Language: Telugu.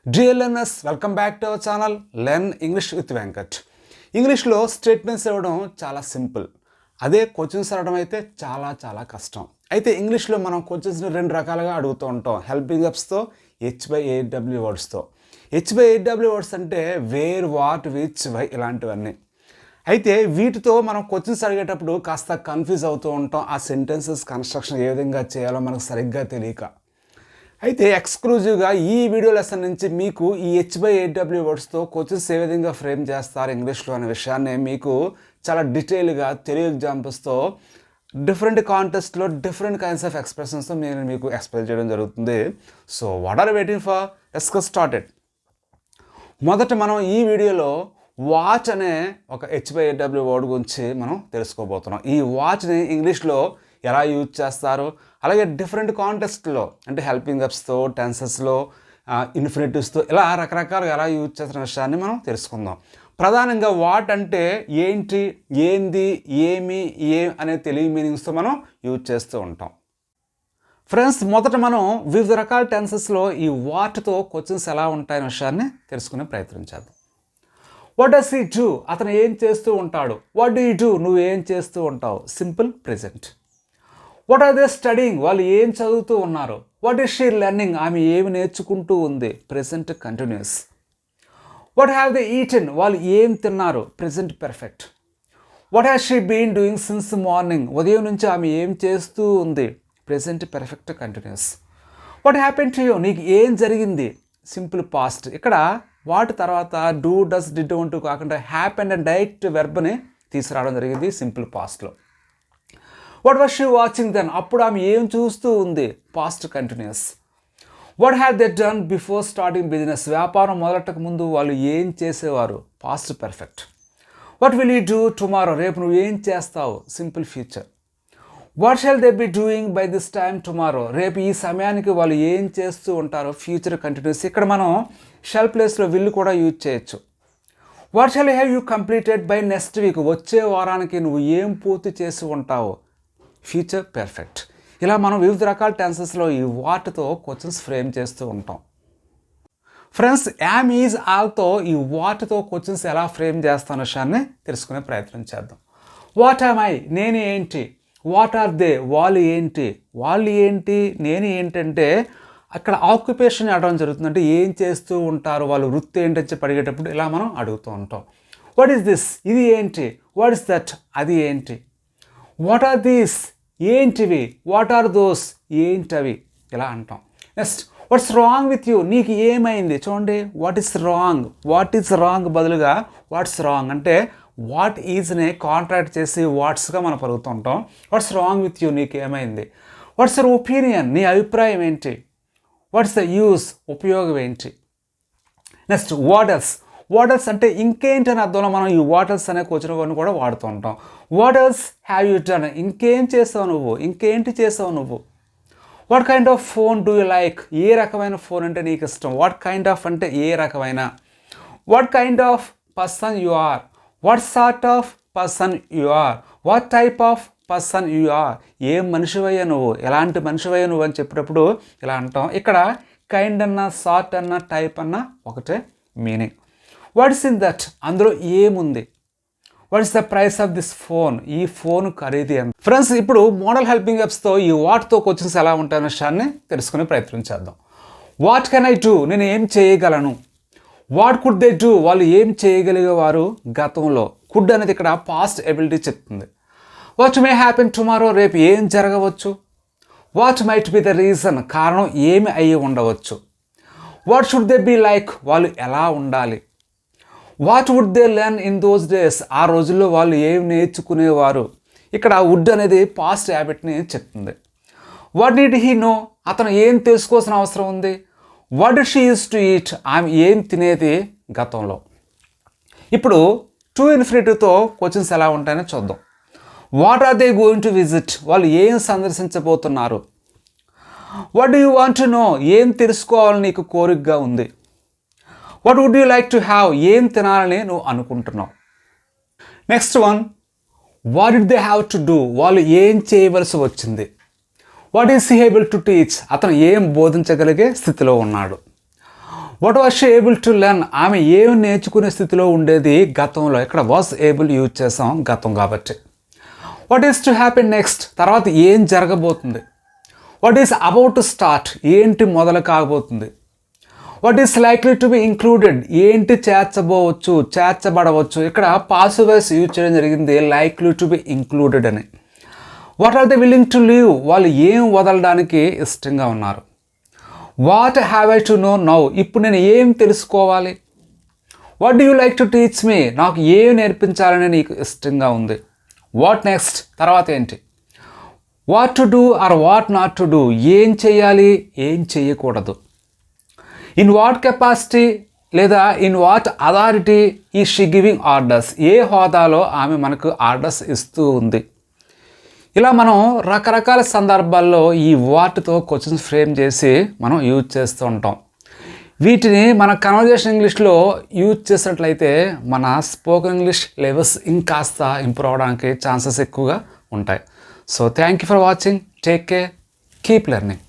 Dear learners, welcome back to our channel Learn English with Venkat. ఇంగ్లీష్లో స్టేట్మెంట్స్ ఇవ్వడం చాలా సింపుల్. అదే క్వశ్చన్స్ అడగడం అయితే చాలా కష్టం. అయితే ఇంగ్లీష్లో మనం క్వశ్చన్స్ని రెండు రకాలుగా అడుగుతూ ఉంటాం. హెల్పింగ్ వర్బ్స్తో, H/8W వర్డ్స్తో. H/8W వర్డ్స్ అంటే వేర్, వాట్, విచ్, వై ఇలాంటివన్నీ. అయితే వీటితో మనం క్వశ్చన్స్ అడిగేటప్పుడు కాస్త కన్ఫ్యూజ్ అవుతూ ఉంటాం. ఆ సెంటెన్సెస్ కన్స్ట్రక్షన్ ఏ విధంగా చేయాలో మనకు సరిగ్గా తెలియక. అయితే ఎక్స్క్లూజివ్గా ఈ వీడియో లెసన్ నుంచి మీకు ఈ H/8W వర్డ్స్తో క్వశ్చన్స్ ఏ విధంగా ఫ్రేమ్ చేస్తారు ఇంగ్లీష్లో అనే విషయాన్ని మీకు చాలా డీటెయిల్గా తెలుగు ఎగ్జాంపుల్స్తో డిఫరెంట్ కాంటెస్ట్లో డిఫరెంట్ కైండ్స్ ఆఫ్ ఎక్స్ప్రెషన్స్తో నేను మీకు ఎక్స్ప్లెయిన్ చేయడం జరుగుతుంది. So what are waiting for? Let's get started. మొదట మనం ఈ వీడియోలో వాచ్ అనే ఒక H/8W వర్డ్ గురించి మనం తెలుసుకోబోతున్నాం. ఈ వాచ్ని ఇంగ్లీష్లో ఎలా యూజ్ చేస్తారు, అలాగే డిఫరెంట్ కాంటెక్స్ట్లో అంటే హెల్పింగ్ వర్బ్స్తో, టెన్సెస్లో, ఇన్ఫినిటివ్స్తో ఇలా రకరకాలుగా ఎలా యూజ్ చేస్తున్న విషయాన్ని మనం తెలుసుకుందాం. ప్రధానంగా వాట్ అంటే ఏంటి, ఏంది, ఏమి, ఏం అనే తెలుగు మీనింగ్స్తో మనం యూజ్ చేస్తూ ఉంటాం. ఫ్రెండ్స్, మొదట మనం వివిధ రకాల టెన్సెస్లో ఈ వాట్తో క్వశ్చన్స్ ఎలా ఉంటాయనే విషయాన్ని తెలుసుకునే ప్రయత్నం చేద్దాం. What does he do? అతను ఏం చేస్తూ ఉంటాడు. What do you do? నువ్వు ఏం చేస్తూ ఉంటావు. Simple present. What are they studying? వాళ్ళు ఏం చదువుతూ ఉన్నారు. What is she learning? ఆమె ఏమి నేర్చుకుంటూ ఉంది. Present continuous. What have they eaten? వాళ్ళు ఏం తిన్నారు. Present perfect. What has she been doing since morning? ఉదయం నుంచి ఆమె ఏం చేస్తూ ఉంది. Present perfect continuous. What happen to you? నీకు ఏం జరిగింది. Simple past. ఇక్కడ వాటి తర్వాత డూ, డస్, డిడ్ అంటూ కాకుండా హ్యాపెన్ అండ్ డైరెక్ట్ వెర్బ్ని తీసుకురావడం జరిగింది సింపుల్ పాస్ట్లో. What was she watching then? అప్పుడు ఆమె ఏం చూస్తూ ఉంది. Past continuous. What had they done before starting business? వ్యాపారం మొదలటకు ముందు వాళ్ళు ఏం చేసేవారు. Past perfect. What will you do tomorrow? రేపు నువ్వు ఏం చేస్తావు. Simple future. What shall they be doing by this time tomorrow? రేపు ఈ సమయానికి వాళ్ళు ఏం చేస్తూ ఉంటారో. Future continuous. ఇక్కడ మనం షెల్ ప్లేస్లో విల్ కూడా యూజ్ చేయొచ్చు. What shall have you completed by next week? వచ్చే వారానికి నువ్వు ఏం పూర్తి చేసి ఉంటావు. Future perfect. ఇలా మనం వివిధ రకాల టెన్సెస్లో ఈ వాట్తో క్వశ్చన్స్ ఫ్రేమ్ చేస్తూ ఉంటాం. ఫ్రెండ్స్, యామ్, ఈజ్, ఆల్తో ఈ వాట్తో క్వశ్చన్స్ ఎలా ఫ్రేమ్ చేస్తాను విషయాన్ని తెలుసుకునే ప్రయత్నం చేద్దాం. What am I? నేను ఏంటి. What are they? వాళ్ళు ఏంటి. వాళ్ళు ఏంటి, నేను ఏంటంటే అక్కడ ఆక్యుపేషన్ అడగడం జరుగుతుంది. అంటే ఏం చేస్తూ ఉంటారు, వాళ్ళు వృత్తి ఏంటని చెప్పి అడిగేటప్పుడు ఇలా మనం అడుగుతూ ఉంటాం. What is this? ఇది ఏంటి. What is that? అది ఏంటి. What are these? ఏంటివి. What are those? ఏంటవి. ఇలా అంటాం. Next, what's wrong with you? నీకు ఏమైంది. చూడండి, what is wrong. What is wrong బదులుగా వాట్స్ రాంగ్ అంటే వాట్ ఈజ్నే కాంట్రాక్ట్ చేసి వాట్స్గా మనం పలుకుతుంటాం. What's wrong with you? నీకు ఏమైంది. What's your opinion? నీ అభిప్రాయం ఏంటి. What's the use? ఉపయోగం ఏంటి. Next, what else? What else అంటే ఇంకేంటి అనే అర్థంలో మనం ఈ వాట్ ఎల్స్ అనే క్వశ్చన్ కూడా వాడుతూ ఉంటాం. What else have you done? ఇంకేం చేసావు నువ్వు. ఇంకేంటి చేసావు నువ్వు. What kind of phone do you like? ఏ రకమైన ఫోన్ అంటే నీకు ఇష్టం. వాట్ కైండ్ ఆఫ్ అంటే ఏ రకమైన. What kind of person you are? What sort of person you are? What type of person you are? ఏం మనిషివయ్యా నువ్వు, ఎలాంటి మనిషివయ్యా నువ్వు అని చెప్పేటప్పుడు ఇలా అంటాం. ఇక్కడ కైండ్ అన్న, సార్ట్ అన్న, టైప్ అన్న ఒకటే meaning. What is in that? అందులో ఏముంది. What is the price of this phone? ఈ ఫోన్ ఖరీదు ఎంత. ఫ్రెండ్స్, ఇప్పుడు మోడల్ హెల్పింగ్ వర్బ్స్తో ఈ వాట్తో క్వశ్చన్స్ ఎలా ఉంటాయనే విషయాన్ని తెలుసుకునే ప్రయత్నం చేద్దాం. What can I do? నేను ఏం చేయగలను. What could they do? వాళ్ళు ఏం చేయగలిగేవారు గతంలో. కుడ్ అనేది ఇక్కడ పాస్ట్ ఎబిలిటీ చెప్తుంది. What may happen tomorrow? రేపు ఏం జరగవచ్చు. What might be the reason? కారణం ఏమి అయ్యి ఉండవచ్చు. What should they be like? వాళ్ళు ఎలా ఉండాలి. What would they learn in those days? ఆ రోజుల్లో వాళ్ళు ఏం నేర్చుకునేవారు. ఇక్కడ వుడ్ అనేది పాస్ట్ హ్యాబిట్ని చెప్తుంది. What need he no? అతను ఏం తెలుసుకోవాల్సిన అవసరం ఉంది. What she use to eat? ఆమె ఏం తినేది గతంలో. ఇప్పుడు టు ఇన్ఫినిటివ్తో క్వశ్చన్స్ ఎలా ఉంటాయని చూద్దాం. What are they going to visit? వాళ్ళు ఏం సందర్శించబోతున్నారు. What do you want to know? ఏం తెలుసుకోవాలని నీకు కోరికగా ఉంది. What would you like to have? ఏం తినాలని నువ్వు అనుకుంటున్నావు. Next one, what did they have to do? వాళ్ళు ఏం చేయవలసి వచ్చింది. What is he able to teach? అతను ఏం బోధించగలిగే స్థితిలో ఉన్నాడు. What was she able to learn, ఆమె ఏమి నేర్చుకునే స్థితిలో ఉండేది గతంలో. ఇక్కడ వాజ్ ఏబుల్ యూజ్ చేసాం గతం కాబట్టి. What is to happen next, తర్వాత ఏం జరగబోతుంది. What is about to start, ఏంటి మొదలు కాబోతుంది. What is likely to be included, ఏంటి చేర్చబడవచ్చు. ఇక్కడ పాసివ్ వాయిస్ యూజ్ చేయడం జరిగింది లైక్లీ టు బి ఇంక్లూడెడ్ అని. What are they willing to leave, వాళ్ళు ఏం వదలడానికి ఇష్టంగా ఉన్నారు. What have I to know now, ఇప్పుడు నేను ఏం తెలుసుకోవాలి. What do you like to teach me, నాకు ఏం నేర్పించాలని నీకు ఇష్టంగా ఉంది. వాట్ నెక్స్ట్, తర్వాత ఏంటి. What to do or what not to do, ఏం చేయాలి ఏం చేయకూడదు. ఇన్ వాట్ కెపాసిటీ లేదా ఇన్ వాట్ అథారిటీ ఈ షీ గివింగ్ ఆర్డర్స్, ఏ హోదాలో ఆమె మనకు ఆర్డర్స్ ఇస్తూ ఉంది. ఇలా మనం రకరకాల సందర్భాల్లో ఈ వాటితో క్వశ్చన్స్ ఫ్రేమ్ చేసి మనం యూజ్ చేస్తూ ఉంటాం. వీటిని మన కన్వర్జేషన్ ఇంగ్లీష్లో యూజ్ చేసినట్లయితే మన స్పోకెన్ ఇంగ్లీష్ లెవెల్స్ ఇంకాస్త ఇంప్రూవ్ అవడానికి ఛాన్సెస్ ఎక్కువగా ఉంటాయి. So thank you for watching, take care, keep learning.